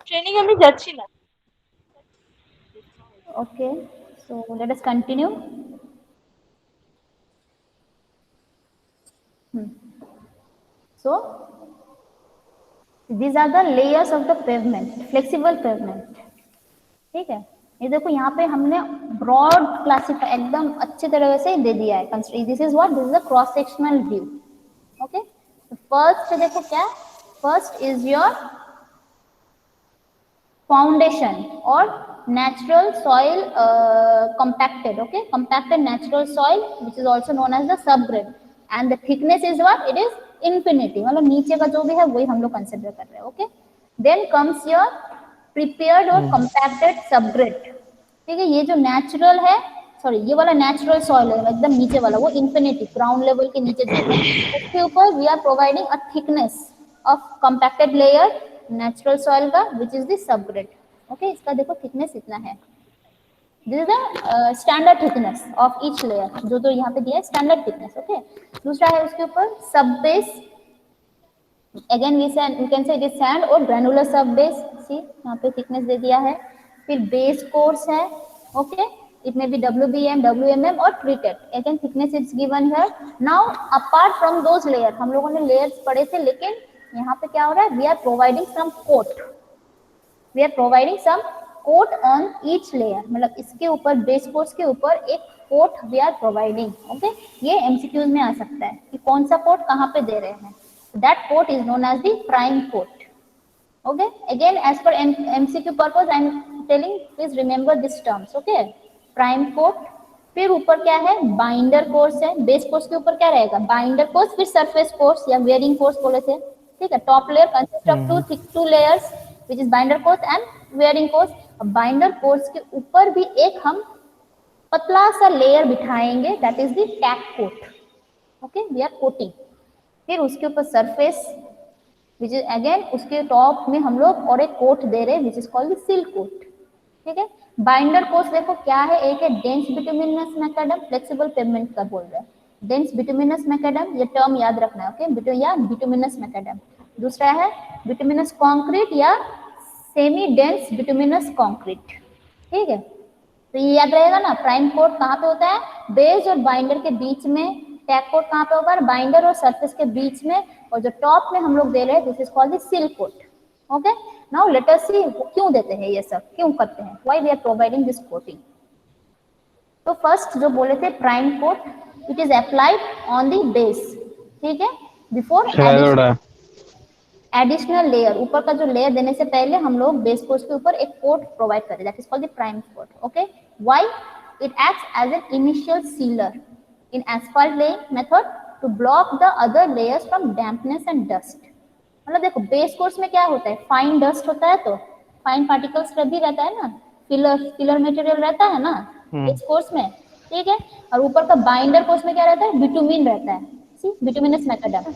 Training আমি যাচ্ছি না। Okay, so let us continue. So these are the layers of the pavement, flexible pavement. ठीक है, ये देखो यहाँ पे हमने ब्रॉड क्लासिफाई एकदम अच्छे तरह से दे दिया है. This is what, this is a cross sectional view. Okay, first देखो क्या, first is your foundation or natural soil compacted. Okay, compacted natural soil which is also known as the subgrade, and the thickness is what, it is infinity, मतलब नीचे का जो भी है वही हम लोग कंसिडर कर रहे हैं. Okay, then comes your prepared और compacted subgrade. ठीक है, ये जो नेचुरल है, सॉरी ये वाला नेचुरल सॉइल है एकदम नीचे वाला, वो इन्फिनिटी ग्राउंड लेवल के नीचे जो है उसके ऊपर we are providing a thickness of compacted layer natural soil का which is the subgrade. Okay, इसका देखो थिकनेस इतना है. This is the standard thickness of each layer, जो तो यहाँ पे दिया है स्टैंडर्ड थिकनेस. ओके, दूसरा है उसके ऊपर sub base. Again we can say it is sand और ग्रेनुलर सब बेस. सी यहाँ पे थिकनेस दे दिया है. फिर बेस कोर्स है. Okay, it may be WBM, WMM और treated. Again thickness is given here. Now apart from those layer, हम लोगों ने layers पढ़े थे, लेकिन यहाँ पे क्या हो रहा है, we are providing some coat. We are providing some coat on each layer. मतलब इसके ऊपर बेस कोर्स के ऊपर एक coat we are providing. Okay, ये MCQs में आ सकता है कि कौन सा कोट कहाँ पे दे रहे हैं. That coat is known as the prime coat. Okay, again as per MCQ purpose I am telling, please remember these terms. Okay, prime coat. फिर ऊपर क्या है, बाइंडर कोर्स है. बेस कोर्स के ऊपर क्या रहेगा, बाइंडर कोर्स. फिर सरफेस कोर्स या वेयरिंग कोर्स बोले थे. ठीक है, top layer consist of two layers which is binder course and wearing course. Binder course के ऊपर भी एक हम पतला सा लेयर बिठाएंगे, that is the tack coat. Okay, we are coating. फिर उसके ऊपर सरफेस विच इज अगेन उसके टॉप में हम लोग और एक कोट दे रहे हैं which is called the seal coat. ठीक है, बाइंडर कोर्स देखो क्या है, एक है dense bituminous macadam, flexible pavement का बोल रहे हैं. डेंस बिटुमिनस मैकेडम, ये टर्म याद रखना है. ओके, या बिटुमिनस मैकेडम. दूसरा है बिटुमिनस कंक्रीट या सेमी डेंस बिटुमिनस कंक्रीट. ठीक है, तो ये याद रहेगा ना. प्राइम कोट कहाँ पे होता है, बेस और बाइंडर के बीच में. टैग कोट कहाँ पे होगा, बाइंडर और सरफेस के बीच में. और जो टॉप में हम लोग दे रहे हैं this is called the seal coat. Okay, now let us see क्यों देते हैं ये सब, क्यों करते हैं, why we are providing this coating. तो फर्स्ट जो बोले थे prime coat, it is applied on the base. ठीक है, बिफोर एडिशनल लेयर, ऊपर का जो लेयर देने से पहले हम लोग बेस कोर्स के ऊपर एक कोट प्रोवाइड करें, that is called the prime coat. Okay, why, it acts as an initial sealer in asphalt laying method to block the other layers from dampness and dust. मतलब देखो base course में क्या होता है, fine dust होता है, तो fine particles भी रहता है ना, फिलर मटेरियल रहता है ना बेस कोर्स में. ठीक है, और ऊपर का बाइंडर कोर्स में क्या रहता है, बिटुमिन रहता है. सी बिटुमिनस मैकेडम.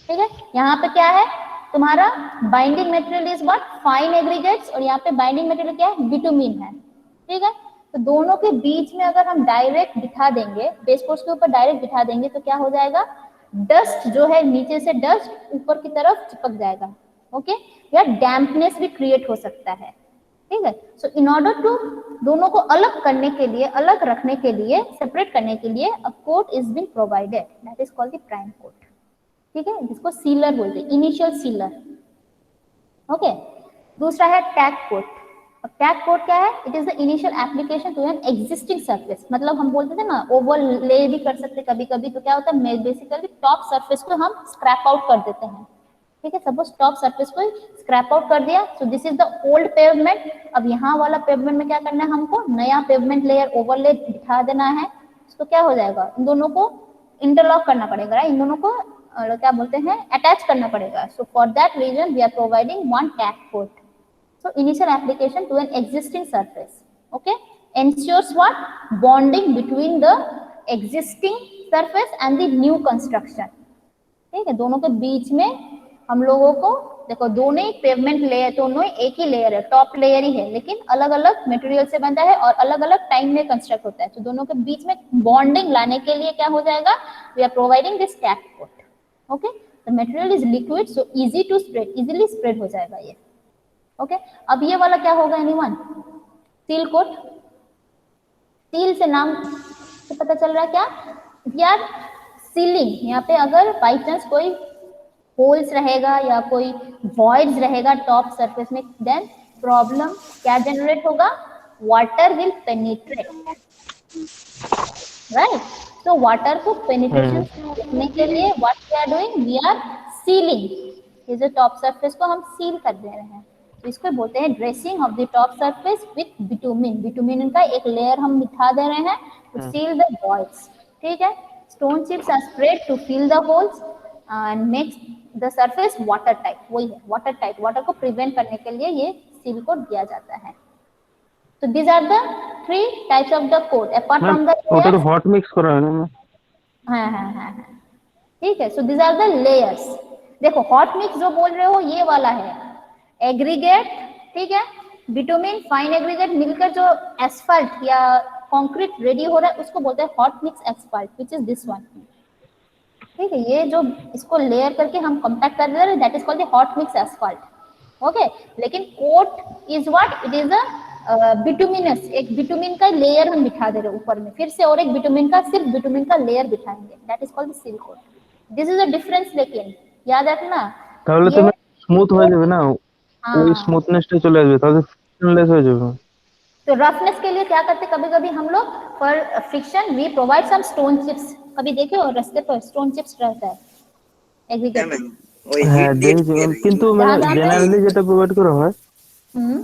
ठीक है, यहाँ पे क्या है तुम्हारा, binding material is what, fine aggregates, और यहाँ पे बाइंडिंग मटेरियल क्या है, बिटुमिन है. ठीक है, तो दोनों के बीच में अगर हम डायरेक्ट बिठा देंगे, बेस कोर्स के ऊपर डायरेक्ट बिठा देंगे तो क्या हो जाएगा, डस्ट जो है नीचे से डस्ट ऊपर की तरफ चिपक जाएगा. ओके, या डैम्पनेस भी क्रिएट हो सकता है. ठीक है, सो इन ऑर्डर टू दोनों को अलग करने के लिए, अलग रखने के लिए, सेपरेट करने के लिए a coat is been provided, that is called the prime coat. ठीक है, जिसको सीलर बोलते हैं, इनिशियल सीलर. ओके, दूसरा है टैग कोट. टैग कोट क्या है, it is the initial application to an existing surface. मतलब हम बोलते थे ना ओवल ले भी कर सकते कभी कभी, तो क्या होता है बेसिकली टॉप सरफेस को हम स्क्रैप आउट कर देते हैं. ठीक है, सपोज टॉप सरफेस को स्क्रैप आउट कर दिया, सो this is the old pavement. अब यहाँ वाला पेवमेंट में क्या करना है, हमको नया पेवमेंट लेयर ओवरले बिठा देना है. तो क्या हो जाएगा, इन दोनों को इंटरलॉक करना पड़ेगा, इन दोनों को क्या बोलते हैं, अटैच करना पड़ेगा. So for that reason we are providing one tack coat. So initial application to an existing surface, okay, ensures what, bonding between the existing surface and the new construction. ठीक है, दोनों के बीच में हम लोगों को देखो, दोनों ही पेवमेंट लेयर, दोनों ही एक ही लेयर है, टॉप लेयर ही है, लेकिन अलग अलग मटेरियल से बनता है और अलग अलग टाइम में कंस्ट्रक्ट होता है. तो दोनों के बीच में बॉन्डिंग लाने के लिए क्या हो जाएगा, we are providing this tack coat. Okay, the material is liquid so easy to spread, easily spread हो जाएगा ये. ओके, अब ये वाला क्या होगा एनीवन? Seal coat. सील से नाम से पता चल रहा है क्या यार? सीलिंग। यहाँ पे अगर बाई चांस कोई होल्स रहेगा या कोई वॉइड्स रहेगा टॉप सरफेस में, देन प्रॉब्लम क्या जनरेट होगा? Water will penetrate, right? तो वाटर को पेनिट्रेशन रोकने के लिए what we are doing? We are sealing. ये जो टॉप सरफेस को हम सील कर दे रहे हैं, तो इसको बोलते हैं dressing of the top surface with bitumen. Bitumen का एक लेयर हम बिठा दे रहे हैं टू सील द वॉइड्स, ठीक है? Stone chips are spread to fill the holes and makes the surface water tight. वही है वाटर टाइट, वाटर को प्रिवेंट करने के लिए ये सील कोट दिया जाता है। So these are the three types of the coat apart from the ওটা তো layers। হট মিক্স করা হয় না? हाँ, ठीक है। सो these are the layers। देखो हॉट मिक्स जो बोल रहे हो ये वाला है एग्रीगेट, ठीक है? बिटुमिन फाइन एग्रीगेट मिलकर जो एस्फाल्ट या कंक्रीट रेडी हो रहा है उसको बोलते हैं hot mix asphalt, which is this one, ठीक है? ये जो इसको लेयर करके हम कॉम्पैक्ट कर रहे हैं that is called the hot mix asphalt, okay? लेकिन coat is what? It is a bituminous, एक बिटुमिन का लेयर हम बिठा दे रहे हैं ऊपर में, फिर से और एक बिटुमिन का, सिर्फ बिटुमिन का लेयर बिठाएंगे, that is called seal coat. This is a difference, लेकिन याद रखना তাহলে তো ये স্মুথ হয়ে যাবে না, ওই हाँ। স্মুথনেসটা চলে আসবে, তাহলে ফ্রিকশনলেস হয়ে যাবে। तो रफनेस के लिए क्या करते, कभी कभी हम लोग for friction we provide some stone chips. कभी देखे हो रास्ते पर स्टोन चिप्स रहता है হ্যাঁ एग्रीगेट। ম্যাম, ওই হিট হ্যাঁ দিয়ে দেখেছি, দিয়ে কিন্তু মানে जहाँ जहाँ पे জেনারেলি যেটা প্রোভাইড করা হয় हम्म,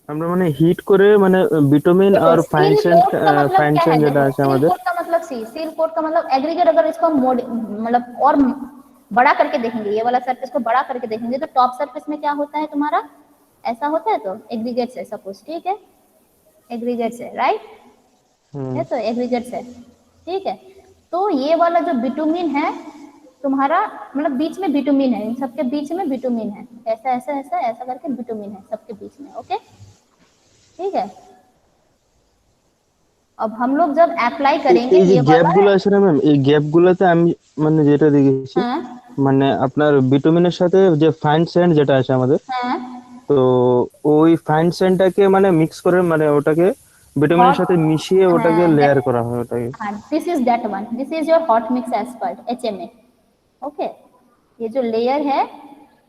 আমরা মানে হিট করে মানে বিটুমিন देखो আর ফাইন सील সেন্ট, कोट का मतलब ফাইन क्या है? সেন্ট যেটা देखो আছে सील আমাদের। कोट का मतलब सील कोट का मतलब एग्रीगेट, अगर इसको हम मतलब और बड़ा करके देखेंगे, ये वाला सरफेस को बड़ा करके देखेंगे, तो टॉप सरफेस में क्या होता है तुम्हारा? ऐसा होता है, तो एग्रीगेट से सपोज, ठीक है? एग्रीगेट से, राइट? है तो एग्रीगेट से, ठीक है? तो ये वाला जो बिटुमिन है तुम्हारा, मतलब बीच में बिटुमिन है, इन सबके बीच में बिटुमिन है, ऐसा ऐसा ऐसा ऐसा करके बिटुमिन है सबके बीच में, ओके? ठीक है? अब हम लोग जब अप्लाई करेंगे এই যে ये গ্যাপ वाला, গুলো আছে না ম্যাম, এই গ্যাপ গুলোতে আমি মানে যেটা দেখেছি, हाँ মানে আপনার বিটুমিনের সাথে যে ফাইন সেন্ট যেটা আছে আমাদের, हाँ, তো ওই ফাইন সেন্টটাকে মানে মিক্স করে মানে ওটাকে বিটুমিনের हॉट, সাথে মিশিয়ে ওটাকে हाँ লেয়ার करा হয় ওটাকে। हाँ, this is that one, this is your hot mix asphalt HMA, okay? ये जो लेयर है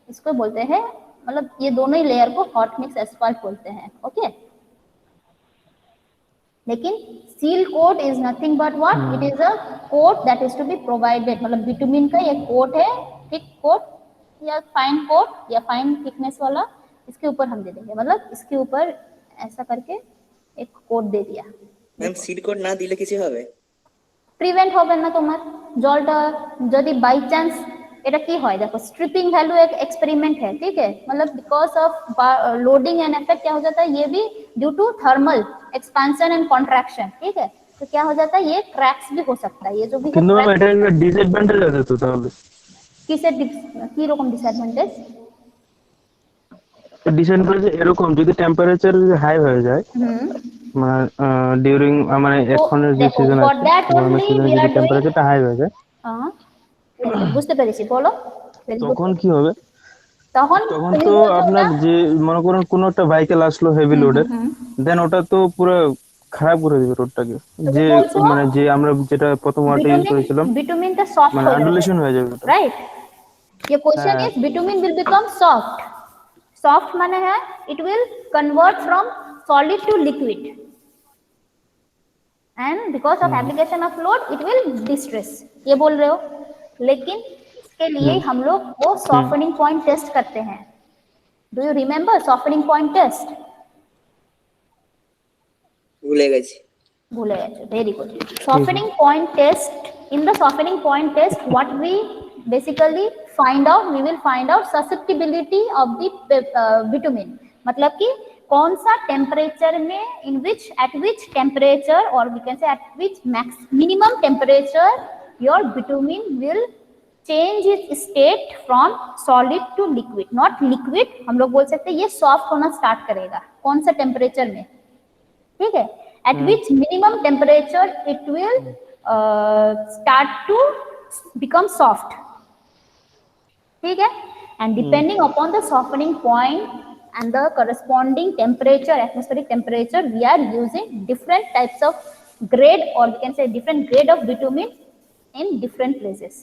इसको बोलते हैं, मतलब ये दोनों ही लेयर को हॉट मिक्स एस्फाल्ट बोलते हैं, ओके? लेकिन seal coat is nothing but what? It is a coat that is to be provided, मतलब बिटुमिन का ये कोट है, थिक कोट या फाइन कोट या फाइन थिकनेस वाला, इसके ऊपर हम दे देंगे, मतलब इसके ऊपर ऐसा करके एक कोट दे दिया। ম্যাম देखो সিল কোড না দিলে কিছু হবে? প্রিভেন্ট হবে না তোমার জলটা, যদি বাই চান্স এটা কি হয় দেখো, स्ट्रिपिंग वैल्यू एक एक्सपेरिमेंट है, ठीक है? मतलब because of loading and effect क्या हो जाता है, ये भी due to thermal expansion and contraction, ठीक है? तो क्या हो जाता है, ये क्रैक्स भी हो सकता है, ये जो भी है কিন্তু ম্যাম क्रैक। এটা একটা ডিসঅ্যাডভান্টেজ আছে তো তাহলে। किसे की रकम डिसएडवांटेज? ডিসঅ্যাডভান্টেজ এরকম, যদি টেম্পারেচার হাই হয়ে যায় মানে ডিউরিং মানে तो এখনের যে देखो সিজন फॉर আছে, दैट গরমের ओनली সিজনে वी যদি आर डूइंग, টেম্পারেচারটা হাই হয়ে যায়, हाँ বুঝতে পেরেছি, বলো। Very good. তখন কি হবে? তখন তখন তুমি তো বলছো আপনার ওটা, যে মনে করেন কোনো একটা বাইকেল আসলো হেভি লোডের, দেন ওটা তো পুরো খারাপ করে দিবে রোডটাকে, তুমি যে বলছো মানে যে আমরা যেটা প্রথম ওয়ার্ডটা ইউজ बिटुमिन, করেছিলাম, बिटुमिन का सॉफ्ट মানে हो जाएगा, আন্ডুলেশন হয়ে যাবে ওটা। राइट? ये क्वेश्चन হ্যাঁ। Is bitumen will become soft. Soft माने है it will convert from solid to liquid and because of application of load it will distress, ये बोल रहे हो? लेकिन इसके लिए हम लोग वो सॉफ्टनिंग पॉइंट टेस्ट करते हैं। Do you remember softening point test? ভুলে গেছি। भूले गए, very good. Softening point test, in the softening point test what we basically find out, we will find out susceptibility of the bitumen, मतलब कि कौन सा टेम्परेचर में, in which at which temperature और we can say at which max minimum temperature your bitumen will change its state from solid to liquid, not liquid, हम लोग बोल सकते हैं ये सॉफ्ट होना स्टार्ट करेगा कौन सा टेम्परेचर में, ठीक है? at which minimum temperature it will start to become soft, ठीक है? and depending upon the softening point and the corresponding temperature, atmospheric temperature, we are using different types of grade, or we can say different grade of bitumen in different places.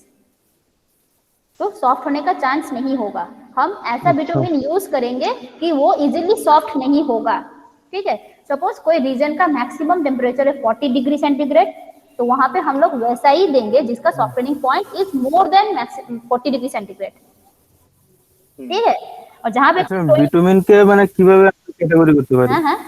तो soft होने का chance नहीं होगा, हम ऐसा bitumen use करेंगे कि वो इजीली सॉफ्ट नहीं होगा, ठीक है। सपोज कोई रीजन का मैक्सिमम टेम्परेचर है 40 डिग्री सेंटीग्रेड, तो वहां पे हम लोग वैसा ही देंगे जिसका softening point is more than 40 degree centigrade, ठीक है। और जहां पे বিটুমিন কে মানে কিভাবে ক্যাটাগরি করতে পারি? হ্যাঁ,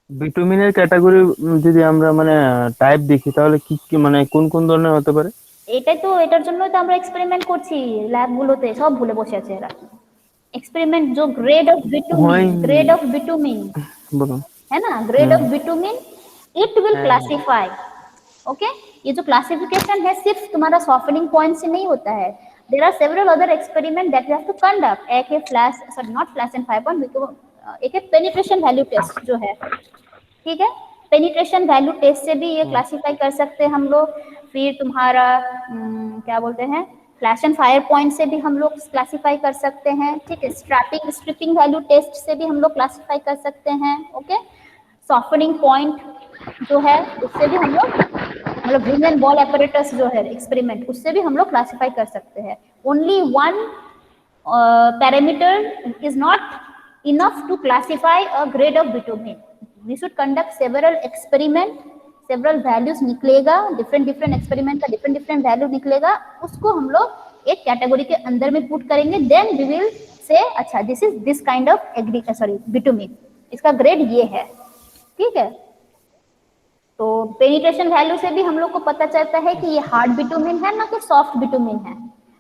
বিটুমিনের ক্যাটাগরি যদি আমরা মানে টাইপ দেখি তাহলে কি কি মানে কোন কোন ধরনের হতে পারে? এটাই তো, এটার জন্যই তো আমরা এক্সপেরিমেন্ট করছি ল্যাবগুলোতে, সব ভুলে বসে আছে এরা। एक्सपेरिमेंट जो ग्रेड ऑफ बिटुमिन है ना, grade of bitumen it will classify, okay. ये जो क्लासिफिकेशन है सिर्फ तुम्हारा सॉफ्टनिंग पॉइंट से नहीं होता है, there are several other experiment that you have to conduct. एक है flash, sorry not flash and 5.1, एक है पेनिट्रेशन वैल्यू टेस्ट जो है, ठीक है। पेनिट्रेशन वैल्यू टेस्ट से भी ये क्लासिफाई कर सकते हैं हम लोग। फिर तुम्हारा क्या बोलते हैं, फ्लैश एंड फायर पॉइंट से भी हम लोग क्लासिफाई कर सकते हैं, ठीक है। स्ट्रिपिंग वैल्यू टेस्ट से भी हम लोग क्लासिफाई कर सकते हैं, ओके। सॉफ्टनिंग पॉइंट जो है उससे भी हम लोग, मतलब रिंग एंड बॉल एपरेटस जो है एक्सपेरिमेंट, उससे भी हम लोग क्लासिफाई कर सकते हैं। Only one parameter is not enough to classify a grade of bitumen, we should conduct several experiment, several values निकलेगा, डिफरेंट एक्सपेरिमेंट का डिफरेंट वैल्यू निकलेगा, उसको हम लोग एक कैटेगरी के अंदर में पुट करेंगे, देन वी विल से अच्छा this is this kind of bitumen, इसका ग्रेड ये है, ठीक है। तो पेनिट्रेशन वैल्यू से भी हम लोग को पता चलता है कि ये हार्ड बिटुमिन है ना कि सॉफ्ट बिटुमिन है।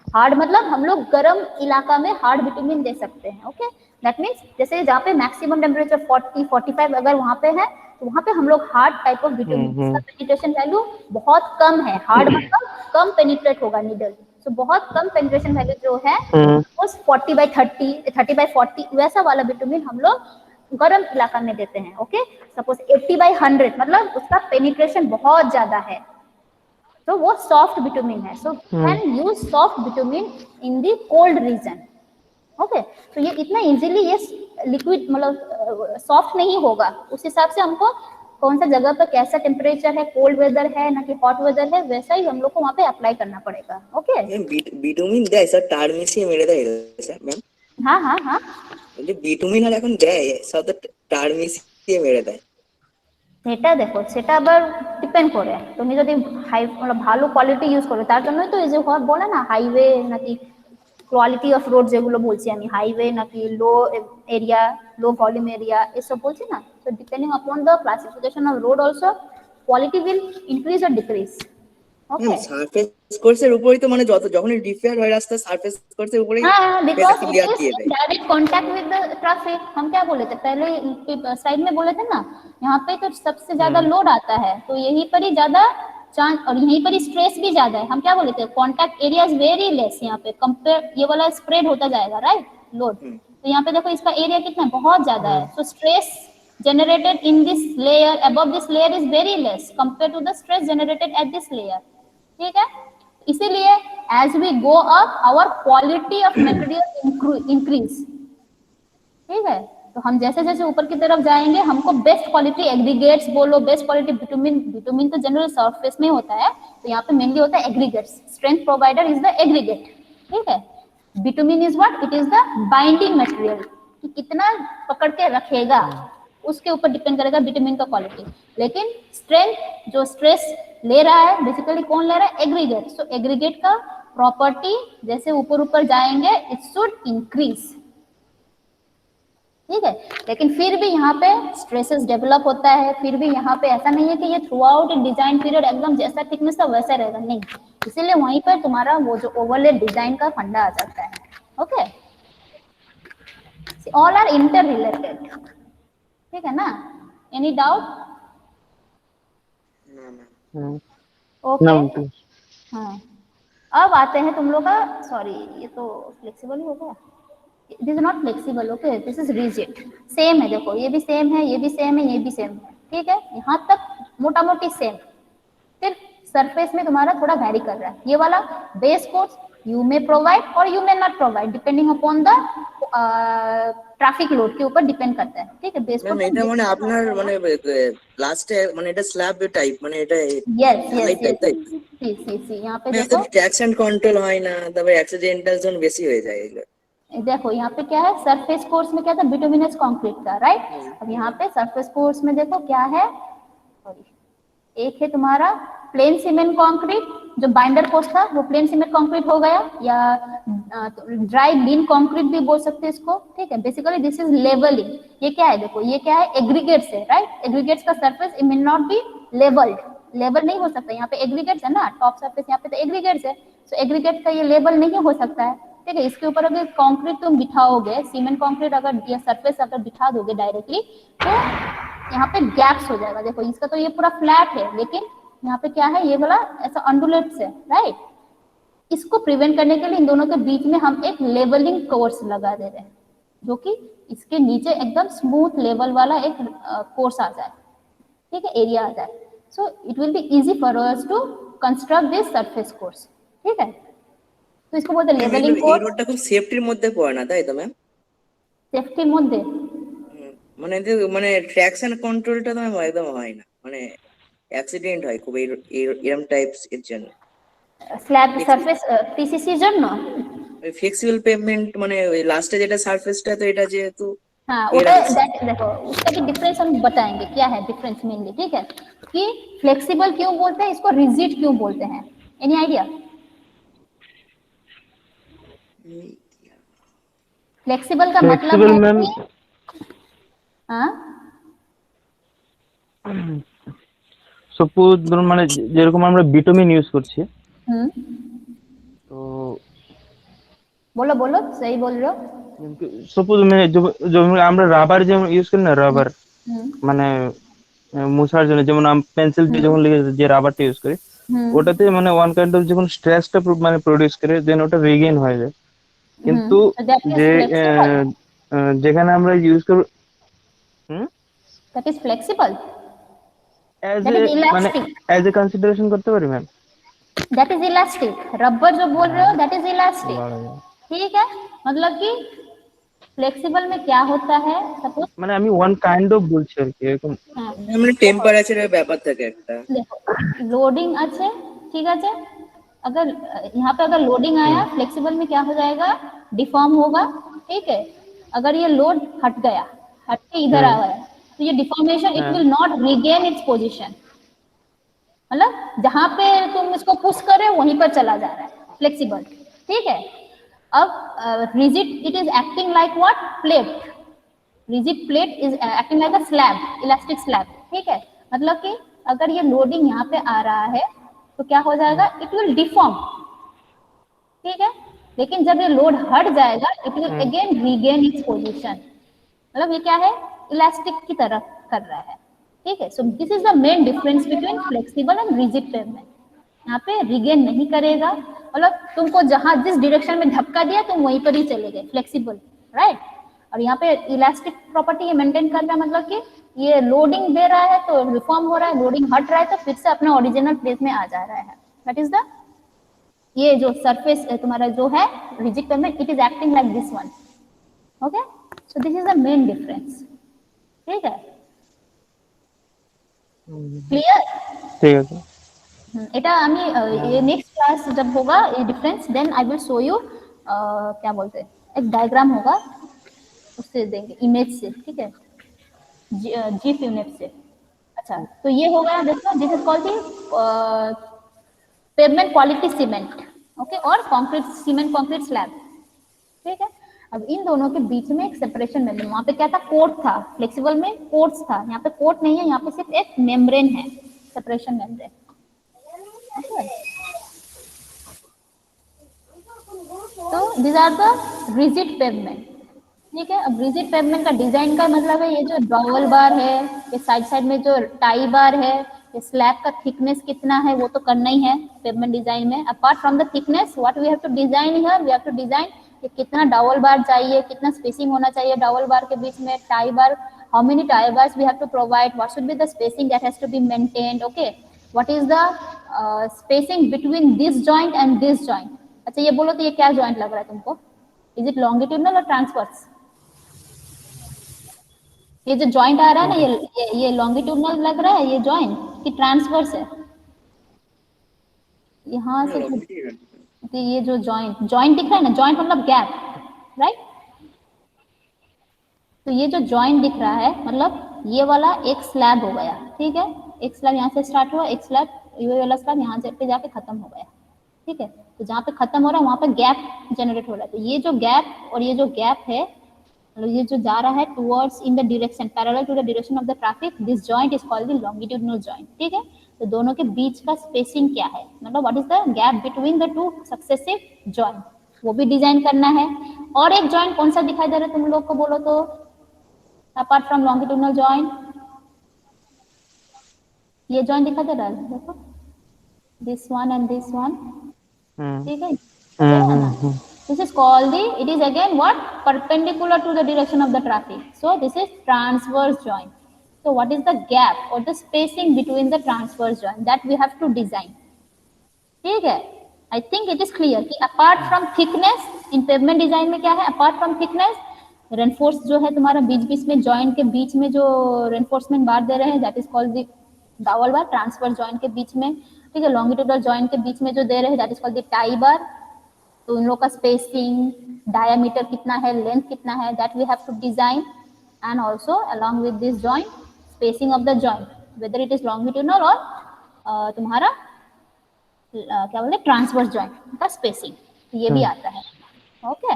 हार्ड मतलब हम लोग गर्म इलाका में हार्ड बिटुमिन दे सकते हैं, ओके। दैट मीन्स जैसे जहाँ पे मैक्सिमम टेम्परेचर 40-45 अगर वहाँ पे है, तो वहाँ पे हम लोग हार्ड टाइप ऑफ बिटुमिन, इसका पेनिट्रेशन वैल्यू बहुत कम है, हार्ड मतलब कम पेनिट्रेट होगा नीडल, सो बहुत कम पेनिट्रेशन वैल्यू जो है वो 40/30, 30/40 वैसा वाला बिटुमिन हम लोग गर्म इलाका में देते हैं, ओके। सपोज 80/100 मतलब उसका पेनिट्रेशन बहुत ज्यादा है, तो वो सॉफ्ट बिटुमिन है। So can use soft bitumen in the cold region, okay. तो ये इतना इजीली ये लिक्विड मतलब सॉफ्ट नहीं होगा, उस हिसाब से हमको कौन सा जगह पर कैसा टेम्परेचर है, कोल्ड वेदर है ना कि हॉट वेदर है, वैसा ही हम लोग को वहाँ पे अप्लाई करना पड़ेगा, ओके। বিটুমিন দেয় স্যার, টার মিশিয়ে মেরে দেয় স্যার ম্যাম? हाँ हाँ हाँ, যে বিটুমিন আর এখন দেয় সব তো টার মিশিয়ে মেরে দেয়। সেটা দেখো, সেটা আবার ডিপেন্ড করে, তুমি যদি হাই মানে ভালো কোয়ালিটি ইউজ করবে, তার জন্যই তো এই যে বলে না হাইওয়ে নাকি কোয়ালিটি অফ রোড যেগুলো বলছি আমি, হাইওয়ে নাকি লো এরিয়া, লো ভলিউম এরিয়া, এসব বলছি না। তো depending upon the classification of road also quality will increase or decrease, okay. Surface কোর্সের উপরই তো মানে যখনই রিপেয়ার হয় রাস্তা সারফেস কোর্সের উপরেই हाँ, बिकॉज बेसिकली इट आती है is direct contact with the traffic. हम क्या बोले थे पहले साइड में बोले थे ना, यहाँ पे तो सबसे ज्यादा लोड आता है, तो यहीं पर ही ज्यादा चांस, और यहीं पर ही स्ट्रेस भी ज्यादा है। हम क्या बोले थे, contact area is very less, यहाँ पे कंपेयर ये वाला स्प्रेड होता जाएगा, राइट, लोड। तो यहाँ पे देखो इसका एरिया कितना बहुत ज्यादा है, so stress generated in this layer, above this layer is very less compared to the stress generated at this layer, ठीक है। इसीलिए as we go up our quality of material increase, ठीक है। तो हम जैसे जैसे ऊपर की तरफ जाएंगे हमको बेस्ट क्वालिटी एग्रीगेट्स बोलो, बेस्ट क्वालिटी बिटुमिन तो जनरल सरफेस में होता है, तो यहाँ पे मेनली होता है aggregates, strength provider is the aggregate, ठीक है। Bitumen is what, it is the binding material, कि कितना पकड़ के रखेगा उसके ऊपर डिपेंड करेगा बिटुमिन का क्वालिटी। लेकिन स्ट्रेंथ जो स्ट्रेस ले रहा है बेसिकली कौन ले रहा है, एग्रीगेट। सो एग्रीगेट का प्रॉपर्टी जैसे ऊपर ऊपर जाएंगे इट शुड इंक्रीज, ठीक है। लेकिन फिर भी यहाँ पे स्ट्रेसेस डेवलप होता है, फिर भी यहाँ पे ऐसा नहीं है कि ये थ्रू आउट डिजाइन पीरियड एकदम जैसा थिकनेस था वैसा रहेगा, नहीं। इसीलिए वहीं पर तुम्हारा वो जो ओवरले डिजाइन का फंडा आ जाता है, okay. All are interrelated, ठीक है ना। Any doubt? ओके, हाँ। अब आते हैं तुम लोग का, सॉरी ये तो फ्लेक्सिबल ही हो गया, this is not flexible, okay, this is rigid. Same है, देखो ये भी सेम है, ये भी सेम है, ये भी सेम है, ठीक है। यहाँ तक मोटा मोटी सेम, सिर्फ सरफेस में तुम्हारा थोड़ा वैरी कर रहा है। ये वाला base course You may provide or you may not provide depending upon the traffic load के ऊपर depend करता है, ठीक है। बेसपुर मैम এটা মানে আপনার মানে লাস্টে মানে এটা স্ল্যাব টাইপ মানে এটা yes ঢালাই yes টাইপ তাই yes see यहाँ पे मैं देखो, ট্যাক্স এন্ড কন্ট্রোল হয় না তবে অ্যাক্সিডেন্টাল জোন বেশি হয়ে যায় এগুলো देखो यहाँ पे क्या है, सरफेस कोर्स में क्या था, बिटुमिनस कंक्रीट का, राइट। अब यहाँ पे सरफेस कोर्स में देखो क्या है, सॉरी, एक है तुम्हारा प्लेन सीमेंट कंक्रीट, जो बाइंडर कोर्स था वो प्लेन सीमेंट कंक्रीट हो गया, या ड्राई बीन कंक्रीट भी बोल सकते हैं इसको, ठीक है। Basically this is levelling. ये क्या है, देखो ये क्या है, एग्रीगेट्स है, राइट। एग्रीगेट्स का surface it may not be levelled, level नहीं हो सकता। यहाँ पे एग्रीगेट्स है ना, टॉप सरफेस यहाँ पे तो एग्रीगेट्स है, सो एग्रीगेट का ये लेवल नहीं हो सकता है, ठीक है। इसके ऊपर अगर कंक्रीट तुम बिठाओगे, सीमेंट कंक्रीट अगर ये सरफेस अगर बिठा दोगे डायरेक्टली, तो यहाँ पे गैप्स हो जाएगा। देखो इसका तो ये पूरा फ्लैट है, लेकिन यहाँ पे क्या है, ये वाला ऐसा अंडुलेट्स है, राइट। इसको प्रिवेंट करने के लिए इन दोनों के बीच में हम एक लेवलिंग कोर्स लगा दे रहे हैं, जो कि इसके नीचे एकदम स्मूथ लेवल वाला एक कोर्स आ जाए, ठीक है, एरिया आ जाए। So it will be easy for us to construct this surface course, ठीक है। तो इसको बोलते हैं लेवलिंग এই कोर्स। রোডটা খুব সেফটির মধ্যে পড়ে না তাই তো ম্যাম সেফটির মধ্যে মানে মানে ট্র্যাকশন কন্ট্রোলটা তো একদম হয় না মানে অ্যাক্সিডেন্ট হয় খুব এরম টাইপস এর জন্য স্ল্যাব সারফেস টিসিসির জন্য, ফ্লেক্সিবল পেভমেন্ট মানে ওই লাস্টে যেটা সারফেসটা তো এটা যেহেতু हाँ उधर देखो उसका भी डिफरेंस हम बताएंगे, क्या है डिफरेंस मेनली, ठीक है। कि फ्लेक्सिबल क्यों बोलते हैं, इसको रिजिड क्यों बोलते हैं, एनी आइडिया? फ्लेक्सिबल का मतलब फ्लेक्सिबल है मैम, कि हाँ সাপোজ ধরুন মানে যেরকম আমরা বিটুমিন ইউজ করছি, তো बोलो बोलो सही बोल रहे हो। সাপোজ মানে যেমন আমরা রাবার যেমন ইউজ করি না, রাবার মানে মুছার জন্য, যেমন পেন্সিল দিয়ে যখন লিখে যে রাবারটা ইউজ করি, ওটাতে মানে ওয়ান কাইন্ড অফ যখন স্ট্রেসটা মানে প্রডিউস করে দেন ওটা রিগেইন হয়ে যায়। কিন্তু যে যেখানে আমরা ইউজ করব that is flexible, as that এ is মানে elastic, এজ এ কনসিডারেশন করতে পারি ma'am. that is elastic, rubber जो बोल रहे हो that is elastic, ठीक है। मतलब कि फ्लेक्सिबल में क्या होता है, सपोज মানে আমি ওয়ান কাইন্ড অফ বলছি আর কি, এরকম মানে টেম্পারেচারের ব্যাপার থাকে একটা देखो लोडिंग अच्छे, ठीक है। अगर यहाँ पे अगर लोडिंग आया, फ्लेक्सिबल में क्या हो जाएगा, डिफॉर्म होगा, ठीक है। अगर ये लोड हट गया, हट के इधर आ गया, तो ये deformation it will not regain its position, मतलब जहां पे तुम इसको पुश कर रहे हो वहीं पर चला जा रहा है, फ्लेक्सिबल, ठीक है। अब rigid it is acting like what, plate, rigid plate is acting like a slab, elastic slab, ठीक है। मतलब कि अगर ये लोडिंग यहाँ पे आ रहा है तो क्या हो जाएगा, इट विल डिफॉर्म, ठीक है। लेकिन जब ये लोड हट जाएगा it will again regain its position, मतलब ये क्या है, इलास्टिक की तरह कर रहा है, ठीक है। सो this is the main difference between flexible and rigid pavement. यहाँ पे रिगेन नहीं करेगा, मतलब तुमको जहां जिस डायरेक्शन में धक्का दिया तुम वहीं पर ही चले गए, फ्लेक्सिबल, राइट। और यहाँ पे इलास्टिक प्रॉपर्टी ये मेंटेन कर रहा है, मतलब कि ये लोडिंग दे रहा है तो रिफॉर्म हो रहा है, लोडिंग हट रहा है तो फिर से अपने ओरिजिनल प्लेस में आ जा रहा है, दैट इज द, ये जो सरफेस तुम्हारा जो है rigid pavement, it is acting like this one, okay. So this is the main difference, ठीक है, क्लियर? ঠিক আছে। এটা আমি ये नेक्स्ट क्लास जब होगा ये difference, then I will show you क्या बोलते हैं, एक डायग्राम होगा उससे देंगे, इमेज से, ठीक है, जी यूनिट से। अच्छा तो ये हो गया, देखो this is called the pavement quality cement, okay, और कंक्रीट सीमेंट कंक्रीट स्लैब, ठीक है। अब इन दोनों के बीच में एक सेपरेशन मेम्ब्रेन, वहां पे क्या था, कोट था, फ्लेक्सिबल में कोट्स था, यहाँ पे कोट नहीं है, यहाँ पे सिर्फ एक मेम्ब्रेन है, सेपरेशन मेम्ब्रेन, तो these are the rigid pavement, ठीक है। अब रिजिड पेवमेंट का डिजाइन का मतलब है ये जो डॉवल बार है, ये साइड साइड में जो टाई बार है, ये स्लैब का थिकनेस कितना है वो तो करना ही है पेवमेंट डिजाइन में। Apart from the thickness what we have to design here, we have to design कि कितना डॉवल बार चाहिए, कितना स्पेसिंग होना चाहिए डॉवल बार के बीच में, tie bar, how many tie bars we have to provide, what should be the spacing that has to be maintained, okay, what is the spacing between this joint and this joint, अच्छा ये बोलो तो ये क्या joint लग रहा है तुमको? इज इट लॉन्गिट्यूडनल और ट्रांसवर्स? ये जो जॉइंट आ रहा है ना ये लॉन्गिट्यूडनल लग रहा है ये जॉइंट कि ट्रांसवर्स है? यहाँ से तो ये जो जॉइंट जॉइंट दिख रहा है ना, जॉइंट मतलब गैप, राइट? तो ये जो जॉइंट दिख रहा है मतलब ये वाला एक स्लैब हो गया, ठीक है? एक स्लैब यहाँ से स्टार्ट हुआ, एक स्लैब ये वाला स्लैब यहाँ से पे जाके खत्म हो गया, ठीक है? तो जहाँ पे खत्म हो रहा है वहाँ पे गैप जनरेट हो रहा है। तो ये जो गैप और ये जो गैप है, मतलब ये जो जा रहा है towards in the direction parallel to the direction of the traffic, this joint is called the longitudinal joint, ठीक है? तो दोनों के बीच का स्पेसिंग क्या है, मतलब what is the gap between the two successive joint, वो भी डिजाइन करना है। और एक जॉइंट कौन सा दिखाई दे रहा है तुम लोग को बोलो तो, अपार्ट फ्रॉम लॉन्गिट्यूडिनल जॉइंट? ये जॉइंट दिखाई दे रहा है, देखो, this one and this one, ठीक है? This is called the, it is again what, perpendicular to the direction of the traffic, so this is transverse joint. So what is the gap or the spacing between the transverse joint that we have to design, ठीक है? I think it is clear कि apart from thickness, in pavement design में क्या है, apart from thickness, reinforce जो है तुम्हारा बीच बीच में joint के बीच में जो reinforcement बार दे रहे हैं, that is called the dowel bar, transverse joint के बीच में, ठीक है? longitudinal joint के बीच में जो दे रहे हैं that is called the tie bar. तो उन लोग का स्पेसिंग, डायमीटर कितना है, लेंथ कितना है, that we have to design, and also along with this joint spacing of the joint, whether it is longitudinal और तुम्हारा क्या बोलते हैं ट्रांसवर्स जॉइंट का स्पेसिंग, ये भी आता है। ओके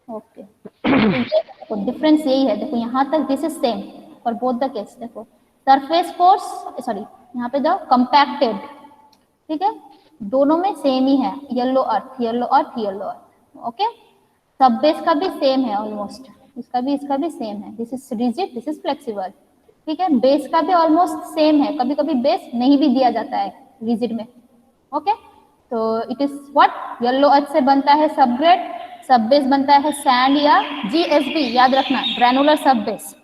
ओके, तो डिफरेंस यही है, देखो यहाँ तक this is same for both the case. देखो सरफेस फोर्स, सॉरी यहाँ पे जाओ, कंपैक्टेड, ठीक है? दोनों में सेम ही है, येलो अर्थ येलो अर्थ येलो अर्थ, ओके? सब बेस का भी सेम है ऑलमोस्ट, इसका भी सेम है, this is rigid, this is flexible, ठीक है? बेस का भी ऑलमोस्ट सेम है, कभी कभी बेस नहीं भी दिया जाता है रिजिड में, ओके? तो इट इज व्हाट, येलो अर्थ से बनता है सब ग्रेड, सब बेस बनता है सैंड या GSB, याद रखना, ग्रैनुलर सब बेस।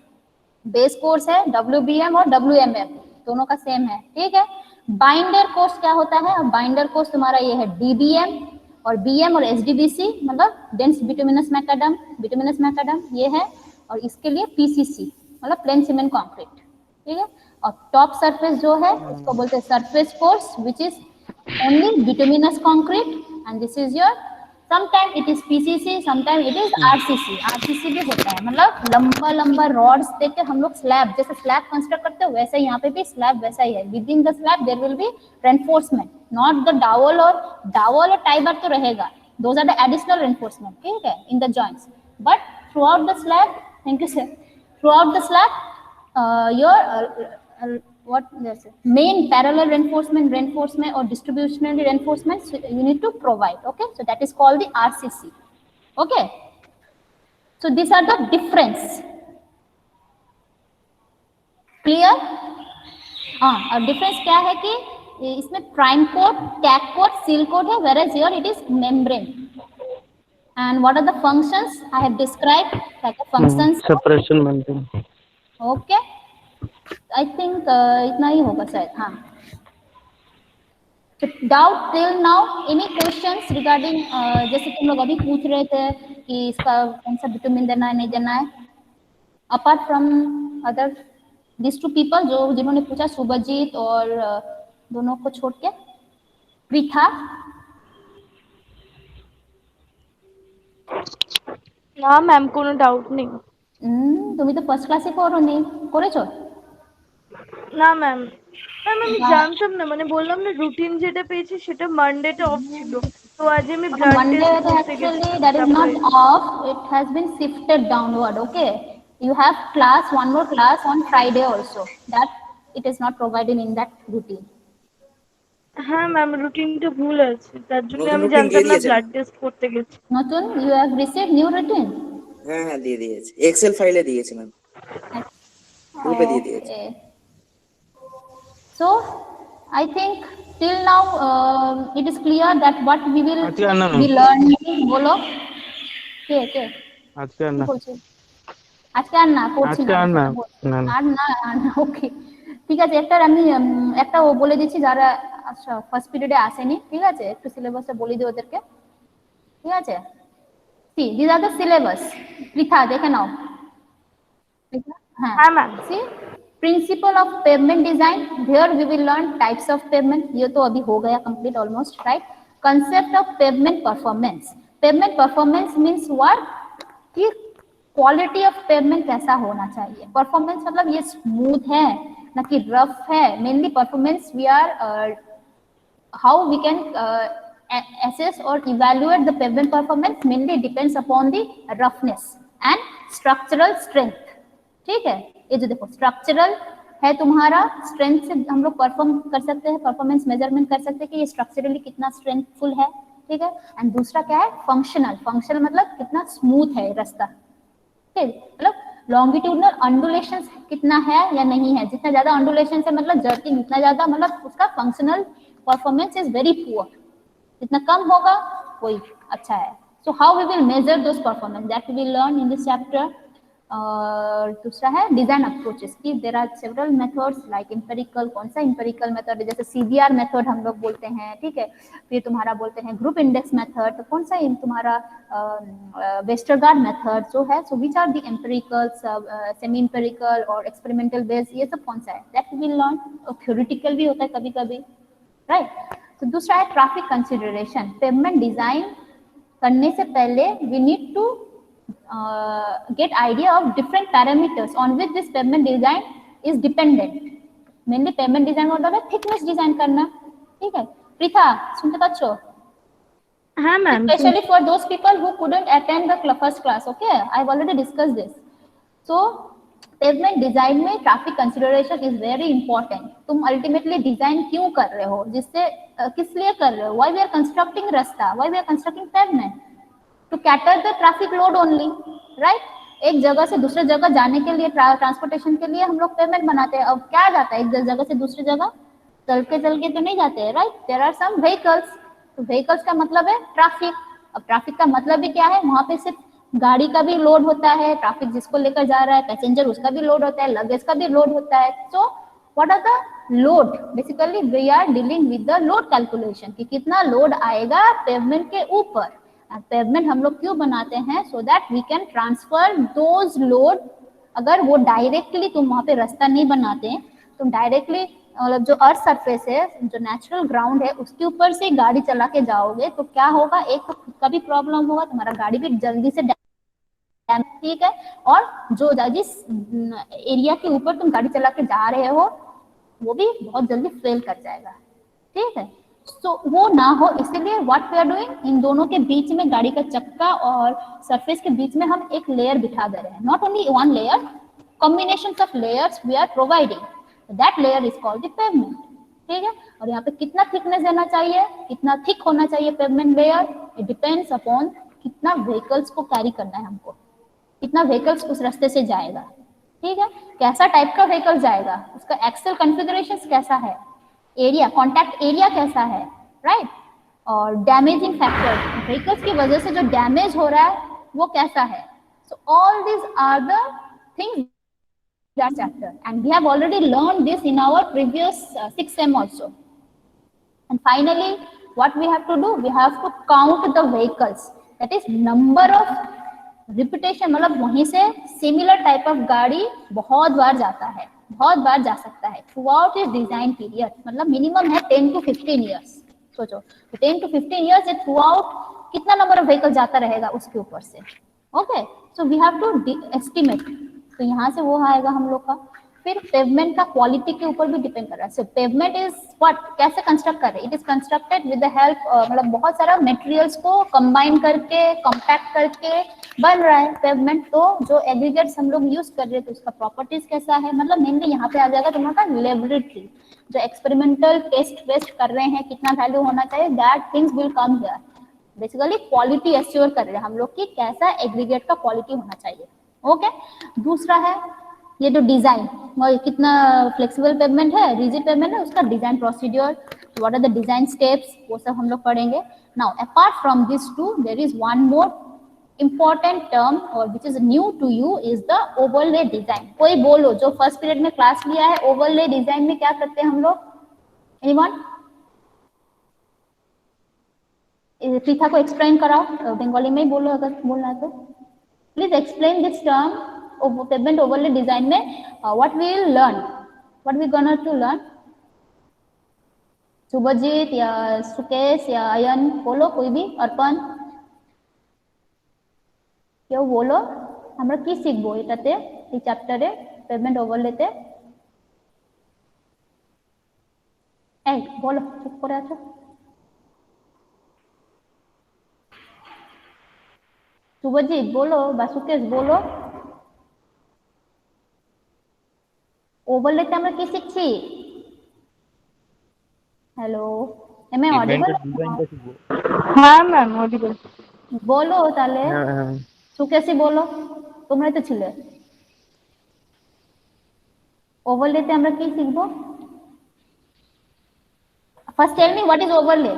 बेस कोर्स है WBM और WMM, दोनों का सेम है, ठीक है? बाइंडर कोर्स क्या होता है, बाइंडर कोर्स तुम्हारा ये है DBM और BM और SDBC, मतलब डेंस बिटुमिनस मैकाडम ये है, और इसके लिए PCC मतलब प्लेन सीमेंट कंक्रीट, ठीक है? और टॉप सरफेस जो है उसको बोलते हैं surface course, which is only bituminous concrete, and this is your, sometime it is PCC, sometime it is RCC भी होता है, मतलब लंबा लंबा रॉड्स देके हम लोग स्लैब, जैसे स्लैब कंस्ट्रक्ट करते हो वैसे यहाँ पे भी स्लैब वैसा ही है, with in the slab there will be reinforcement, not the dowel और टाइबर तो रहेगा, those are the additional reinforcement, ठीक है, in the joints, but throughout the slab, thank you sir, throughout the slab your what there's main parallel reinforcement or distributional reinforcements you need to provide, okay? So that is called the RCC, okay? So these are the difference, clear? और difference क्या है कि इसमें prime coat, tack coat, seal coat है, whereas here it is membrane. And what are the functions I have described, like the functions, separation maintain, okay? I think इतना ही होगा शायद, हाँ। Doubt till now, any questions regarding, जैसे तुम लोग अभी पूछ रहे थे कि इसका कौन सा विटामिन देना है नहीं देना है, apart from other this two people जो जिन्होंने पूछा, सुभजीत और दोनों को छोड़ के प्रीथा, না ম্যাম কোনো ডাউট নেই। তুমি তো ফার্স্ট ক্লাসে করোনি, করেছো? না ম্যাম, ম্যাম আমি জানতাম না, মানে বললাম না রুটিন যেটা পেয়েছি সেটা মানডেটা অফ ছিল, তো আজ আমি ব্লাড Monday টেস্ট করতে actually গেছি। that is not off, it has been shifted downward, okay? You have class, one more class on Friday also, that it is not provided in that routine. হ্যাঁ ma'am রুটিনটা ভুল আছে, তার জন্য নতুন আমি routine জানতাম দিয়ে না দিয়েছেন? ব্লাড টেস্ট করতে গেছি। Notun, you have received new routine? হ্যাঁ হ্যাঁ দিয়ে দিয়েছি, এক্সেল ফাইলে দিয়েছি ম্যাম, গ্রুপে দিয়ে দিয়েছি। Okay. So I think till now it is clear that what we will be learning, বলো কে কে আজকে আর না, আজকে আর না করছি না, আর না ওকে ঠিক আছে। একটা আমি একটা বলে দিচ্ছি, যারা আচ্ছা ফার্স্ট পিরিয়ডে আসেনি, ঠিক আছে, একটু সিলেবাসটা বলে দিই ওদেরকে, ঠিক আছে। C this are the syllabus, Pritha দেখে নাও। हाँ ma'am. See, principle of pavement design, here we will learn types of pavement, ये तो अभी हो गया complete almost, right? Concept of pavement performance, pavement performance means what, कि क्वालिटी ऑफ पेमेंट कैसा होना चाहिए। परफॉर्मेंस मतलब ये स्मूथ है ना कि रफ है, mainly performance we are how we can assess or evaluate the pavement performance mainly depends upon the roughness and structural strength, ठीक है। ये जो देखो स्ट्रक्चरल है तुम्हारा, स्ट्रेंथ से हम लोग परफॉर्म कर सकते हैं, परफॉर्मेंस मेजरमेंट कर सकते हैं कि ये स्ट्रक्चरली कितना स्ट्रेंथफुल है, ठीक है। एंड दूसरा क्या है फंक्शनल, फंक्शनल मतलब कितना स्मूथ है रास्ता, ठीक, मतलब लॉन्गिट्यूडनल अंडुलेशन कितना है या नहीं है, जितना ज्यादा अंडुलेशन है मतलब जर्किंग इतना ज्यादा, मतलब उसका functional performance is very poor, जितना कम होगा वही अच्छा है। So how we will measure those performance that we will learn in this chapter. दूसरा है डिजाइन अप्रोचेस की there are several methods like empirical, कौन सा एम्पिरिकल मेथड है, जैसे सीबीआर मेथड हम लोग बोलते हैं, ठीक है। फिर तुम्हारा बोलते हैं ग्रुप इंडेक्स मेथड, तो कौन सा तुम्हारा वेस्टरगार्ड मेथड जो है, so which are the empirical, semi empirical और एक्सपेरिमेंटल बेस, ये सब कौन सा है दैट वी विल लर्न। और थ्योरेटिकल भी होता है कभी कभी, राइट। तो दूसरा है ट्रैफिक कंसिडरेशन, पेमेंट डिजाइन करने से पहले we need to get idea of different parameters on which this pavement design is dependent, mainly pavement design मतलब है thickness design करना, ठीक है। प्रीथा सुनते पाচ্ছো? हाँ ma'am. Especially for those people who couldn't attend the first class, okay, I've already discussed this. So pavement design में traffic consideration is very important। तुम ultimately design क्यों कर रहे हो, जिससे किस लिए कर रहे हो, why we are constructing रास्ता, why we are constructing pavement, to cater the traffic load only, right? एक जगह से दूसरे जगह जाने के लिए ट्रांसपोर्टेशन के लिए हम लोग पेमेंट बनाते हैं। अब क्या जाता है एक जगह से दूसरी जगह, चल के तो नहीं जाते हैं, right. There are some vehicles, तो व्हीकल्स का मतलब है ट्रैफिक। अब ट्रैफिक का मतलब भी क्या है, वहां पे सिर्फ गाड़ी का भी लोड होता है, ट्रैफिक जिसको लेकर जा रहा है पैसेंजर उसका भी लोड होता है, लगेज का भी लोड होता है। So what are the load, basically we are dealing with the load calculation कि कितना लोड आएगा पेवमेंट के ऊपर। पेवमेंट हम लोग क्यों बनाते हैं, so that we can transfer those load. अगर वो डायरेक्टली तुम वहां पे रास्ता नहीं बनाते हैं, तुम डायरेक्टली मतलब जो अर्थ सरफेस है, जो नेचुरल ग्राउंड है, उसके ऊपर से गाड़ी चला के जाओगे तो क्या होगा, एक तो खुद का भी प्रॉब्लम होगा, तुम्हारा गाड़ी भी जल्दी से डैमेज, ठीक है, और जो जिस एरिया के ऊपर तुम गाड़ी चला के जा रहे हो वो भी बहुत जल्दी फेल कर जाएगा, ठीक है। तो वो ना हो इसलिए व्हाट वी आर डूइंग, इन दोनों के बीच में गाड़ी का चक्का और सरफेस के बीच में हम एक लेयर बिठा दे रहे हैं, not only one layer, combinations of layers we are providing, that layer is called the pavement, ठीक है। और यहाँ पे कितना थिकनेस देना चाहिए, कितना थिक होना चाहिए pavement layer, it depends upon कितना व्हीकल्स को कैरी करना है हमको, कितना व्हीकल्स उस रास्ते से जाएगा, ठीक है, कैसा टाइप का व्हीकल जाएगा, उसका एक्सेल कॉन्फ़िगरेशन कैसा है, एरिया, कॉन्टैक्ट एरिया कैसा है, राइट, और डैमेजिंग फैक्टर, व्हीकल्स की वजह से जो डैमेज हो रहा है वो कैसा है। So all this are the things that chapter, and we have already learned this in our previous 6th sem also. And finally what we have to do, we have to count the vehicles, that is number of repetition, मतलब वहीं से similar type of गाड़ी बहुत बार जाता है, बहुत बार जा सकता है throughout its design period, मतलब minimum है 10 to 15 years, सोचो 10 to 15 years ये throughout कितना नंबर ऑफ व्हीकल जाता रहेगा उसके ऊपर से, okay. So we have to estimate, तो यहाँ से वो आएगा हम लोग का। फिर पेवमेंट का क्वालिटी के ऊपर भी डिपेंड कर रहा है। सो पेवमेंट इज व्हाट, कैसे कंस्ट्रक्ट कर रहे हैं, it is constructed with the help, मतलब बहुत सारा मटेरियल्स को कंबाइन करके कॉम्पैक्ट करके बन रहा है पेवमेंट। तो जो एग्रीगेट्स हम लोग यूज कर रहे हैं तो उसका प्रॉपर्टीज कैसा है, मतलब मेनली यहाँ पे आ जाएगा तुम्हारा लेबोरेटरी, जो एक्सपेरिमेंटल टेस्ट वेस्ट कर रहे हैं, कितना वैल्यू होना चाहिए, that things will come here. Basically quality assure कर रहे हैं हम लोग कि कैसा एग्रीगेट का क्वालिटी होना चाहिए, ओके। दूसरा है ये जो डिजाइन, कितना फ्लेक्सिबल पेवमेंट है, रिजिड पेवमेंट है, उसका design procedure, what are the design steps, वो सब हम लोग पढ़ेंगे। Now apart from this two there is one more important term और which is new to you is the overlay design। कोई बोलो जो फर्स्ट पीरियड में क्लास लिया है, ओवरले डिजाइन में क्या करते हैं हम लोग, एनीवन? प्रीथा को एक्सप्लेन कराओ, बंगाली में ही बोलो अगर बोलना है तो। Please explain this term pavement overlay design में what we will learn, what we gonna to learn. Subhajit या सुकेश या अयन बोलो, कोई भी, अर्पण क्यों बोलो, আমরা কি শিখবো এটাতে, এই চ্যাপ্টারে পেমেন্ট ওভারলেতে? এই বলো, চুপ করে আছো। শুভজিৎ বলো বা সুকেশ বলো, ওভারলেতে আমরা কি শিখছি? Hello, am I audible? হ্যাঁ ম্যাম অডিবল। বলো তাহলে, সুকেশই বলো, তোমরাই তো ছিলে। ওভারলেতে আমরা কি শিখবো? First tell me what is overlay.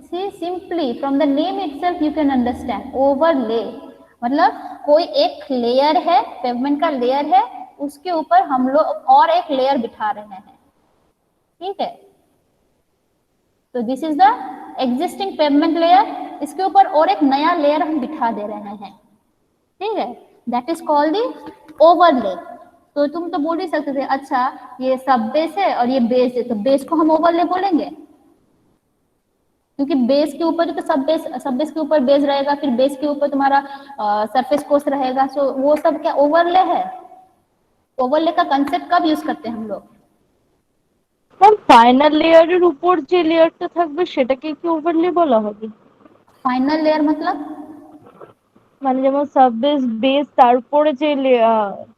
See, simply from the name itself you can understand overlay मतलब कोई एक लेयर है, पेवमेंट का लेयर है, उसके ऊपर हम लोग और एक लेयर बिठा रहे हैं, ठीक है। तो this is the existing pavement layer, इसके ऊपर और एक नया लेयर हम बिठा दे रहे हैं, ठीक है। That is called the overlay. तो तुम तो बोल ही सकते थे अच्छा ये सब बेस है और ये बेस है, तो बेस को हम ओवरले बोलेंगे, क्योंकि बेस के ऊपर तो सब बेस के ऊपर बेस रहेगा, फिर बेस के ऊपर तुम्हारा सरफेस कोर्स रहेगा, सो वो सब क्या ओवरले है? ओवरले का कंसेप्ट कब यूज करते हैं हम लोग? ম্যাম ফাইনাল লেয়ারের উপর যে লেয়ারটা থাকবে সেটাকে কি ওভারলে বলা হবে? फाइनल लेयर मतलब মানে যেমন সাববেস বেস তার উপরে যে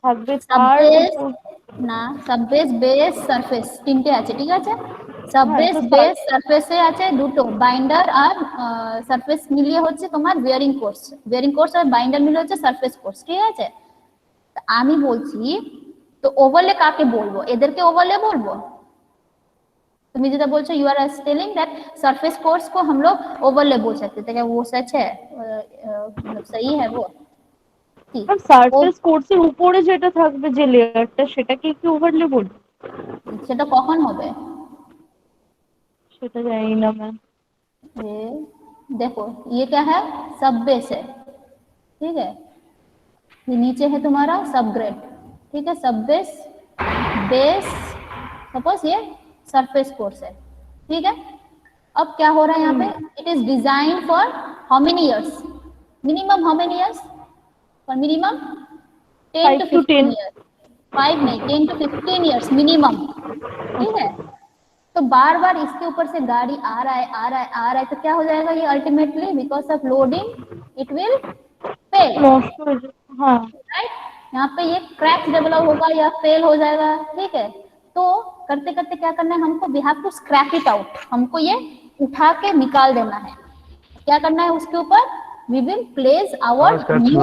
থাকবে তার সাববেস উপর না, সাববেস বেস সারফেস তিনটে আছে, ঠিক আছে। সাববেস বেস সারফেসে আছে দুটো, বাইন্ডার আর সারফেস মিলিয়ে হচ্ছে তোমার বিয়ারিং কোর্স, বিয়ারিং কোর্স আর বাইন্ডার মিলে হচ্ছে সারফেস কোর্স, ঠিক আছে। আমি বলছি তো ওভারলে কাকে বলবো? এদেরকে ওভারলে বলবো? तुम যেটা বলছো you are telling that surface course को हम लोग ओवरले बोल सकते थे, क्या वो सच है? मतलब सही है वो? সারফেস কোর্সের উপরে যেটা থাকবে যে লেয়ারটা সেটাকে কি ওভারলে বলবো? সেটা কখন হবে? সেটা জানি না ম্যাম। ये देखो ये क्या है, सब बेस है, ठीक है। ये नीचे है तुम्हारा सब ग्रेड, ठीक है। सब बेस बेस सपोज ये सरफेस कोर्स है, ठीक है। अब क्या हो रहा है यहाँ पे, it is design for how many years, minimum how many years, for minimum 10 to 15 years, 5 नहीं 10 to 15 इयर्स मिनिमम, ठीक है। तो बार बार इसके ऊपर से गाड़ी आ रहा है आ रहा है आ रहा है, तो क्या हो जाएगा ये ultimately because of loading it will fail, हाँ राइट। यहाँ पे ये क्रैक्स डेवलप होगा या फेल हो जाएगा, ठीक है। तो करते करते क्या करना है हमको, we have to scrap it out, हमको ये उठा के निकाल देना है। क्या करना है उसके ऊपर, we will place our new,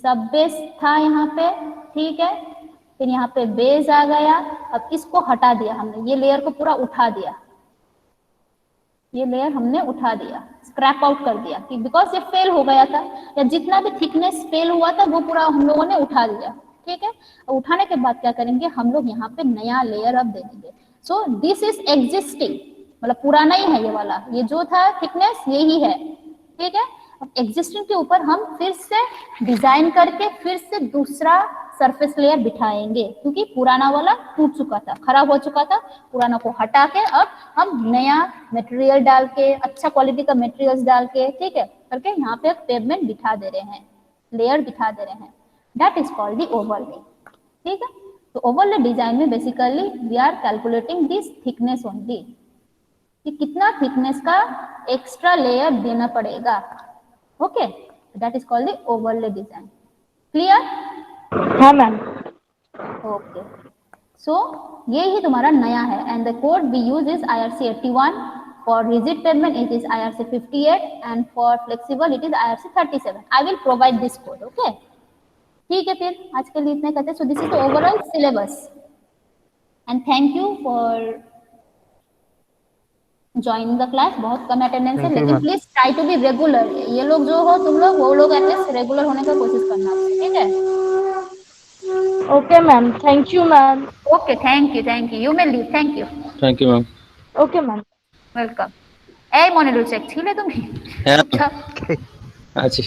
sub base था यहाँ पे, ठीक है। फिर यहाँ पे बेस आ गया, अब इसको हटा दिया हमने, ये लेयर को पूरा उठा दिया, ये लेयर हमने उठा दिया, स्क्रैप आउट कर दिया कि बिकॉज ये फेल हो गया था, या जितना भी थिकनेस फेल हुआ था वो पूरा हम लोगों ने उठा दिया, ठीक है। उठाने के बाद क्या करेंगे हम लोग यहाँ पे नया लेयर अब दे देंगे। सो दिस इज एग्जिस्टिंग, मतलब पुराना ही है ये वाला, ये जो था थिकनेस यही है, ठीक है। अब एग्जिस्टिंग के ऊपर हम फिर से डिजाइन करके फिर से दूसरा सरफेस लेयर बिठाएंगे, क्योंकि पुराना वाला टूट चुका था, खराब हो चुका था, पुराना को हटा के अब हम नया मटेरियल डाल के, अच्छा क्वालिटी का मटेरियल्स डाल के, ठीक है, करके यहाँ पे पेवमेंट बिठा दे रहे हैं, लेयर बिठा दे रहे हैं। That is called the overlay, ठीक है। तो ओवरले डिजाइन में basically we are calculating this thickness only, कि कितना थिकनेस का एक्स्ट्रा लेयर देना पड़ेगा, okay. That is called the overlay design, clear? हाँ मैम। ओके, सो ये ही तुम्हारा नया है, and the code we use is IRC 81, for rigid pavement it is IRC 58, and for flexible it is IRC 37। I will provide this code, okay. ठीक है, फिर आज के लिए इतना करते हैं। So this is the overall syllabus, and thank you for joining the class. बहुत कम अटेंडेंस है, लेकिन please try to be regular. ये लोग जो हो तुम लोग, वो लोग एटलीस्ट रेगुलर होने का कोशिश करना, ठीक है। Okay ma'am, thank you ma'am. Okay, thank you. You may leave. Thank you. Thank you ma'am. Okay ma'am. Welcome. এই মনিরুল শেখ ছিলে তুমি? হ্যাঁ চুপচাপ। আছি।